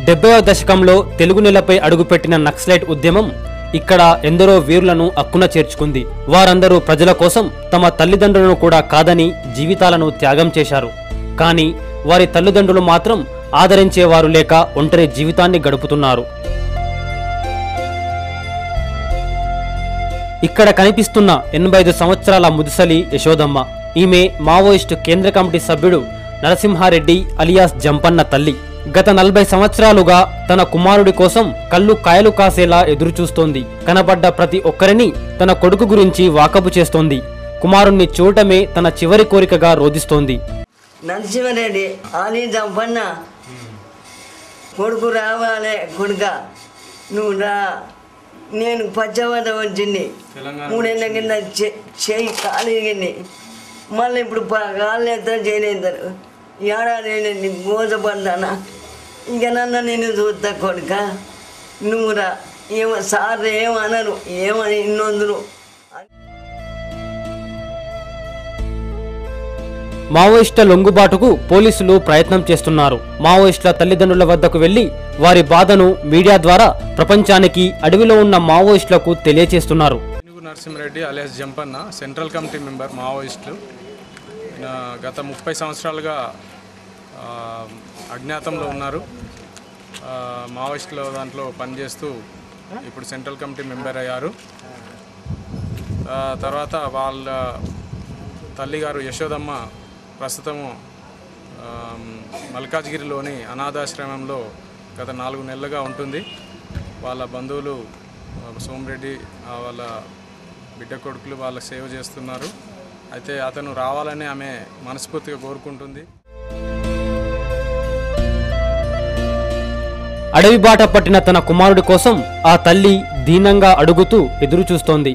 70వ దశకంలో తెలుగు నేలపై అడుగుపెట్టిన నక్సలైట్ ఉద్యమం ఇక్కడ ఎందరో వీరులను అక్కున చేర్చుకుంది. వారందరూ ప్రజల కోసం తమ తల్లిదండ్రులను కూడా కాదని జీవితాలను త్యాగం చేశారు. కానీ వారి తల్లిదండ్రులు మాత్రం ఆదరించేవారు లేక ఒంటరి జీవితాన్ని గడుపుతున్నారు. ఇక్కడ కనిపిస్తున్న 85 సంవత్సరాల ముదుసలి యశోదమ్మ. ఈమె మావోయిస్టు కేంద్ర కమిటీ సభ్యుడు నరసింహారెడ్డి అలియాస్ జంపన్న తల్లి. గత 40 సంవత్సరాలుగా తన కుమారుడి కోసం కళ్ళు కాయలు కాసేలా ఎదురుచూస్తోంది. కనబడ్డ ప్రతి ఒక్కరిని తన కొడుకు గురించి వాకబు చేస్తోంది. కుమారుణ్ణి చూడటమే తన చివరి కోరికగా రోధిస్తోంది. నరసింహారెడ్డి అలీ జంపన్న కొడుకు రావాలే కొడుక, నువ్వు రా. నేను పచ్చబడ్డ వచ్చింది 3 ఏళ్ళ కింద చేయి కాలిగింది. మళ్ళీ ఇప్పుడు కాళ్ళు ఎత్తారు చేయలేస్తారు. ఏడాది మోసపడ్డానా, ఇంక నన్ను నేను చూస్తా కొడుక, నువ్వు రా. ఏమో సార్ ఏమనరు, ఏమని ఇన్నొందులు. మావోయిస్టుల లొంగుబాటుకు పోలీసులు ప్రయత్నం చేస్తున్నారు. మావోయిస్టుల తల్లిదండ్రుల వద్దకు వెళ్లి వారి బాధను మీడియా ద్వారా ప్రపంచానికి అడవిలో ఉన్న మావోయిస్టులకు తెలియజేస్తున్నారు. Narasimha Reddy alias Jampanna central committee member మావోయిస్టులు. గత 30 సంవత్సరాలుగా అజ్ఞాతంలో ఉన్నారు. మావోయిస్టుల దాంట్లో పనిచేస్తూ ఇప్పుడు సెంట్రల్ కమిటీ మెంబర్ అయ్యారు. తర్వాత వాళ్ళ తల్లిగారు యశోదమ్మ ప్రస్తుతము మల్కాజ్గిరిలోని అనాథాశ్రమంలో గత 4 నెలలుగా ఉంటుంది. వాళ్ళ బంధువులు సోమిరెడ్డి వాళ్ళ బిడ్డ కొడుకులు వాళ్ళ సేవ చేస్తున్నారు. అయితే అతను రావాలని ఆమె మనస్ఫూర్తిగా కోరుకుంటుంది. అడవి బాట పట్టిన తన కుమారుడి కోసం ఆ తల్లి దీనంగా అడుగుతూ ఎదురుచూస్తోంది.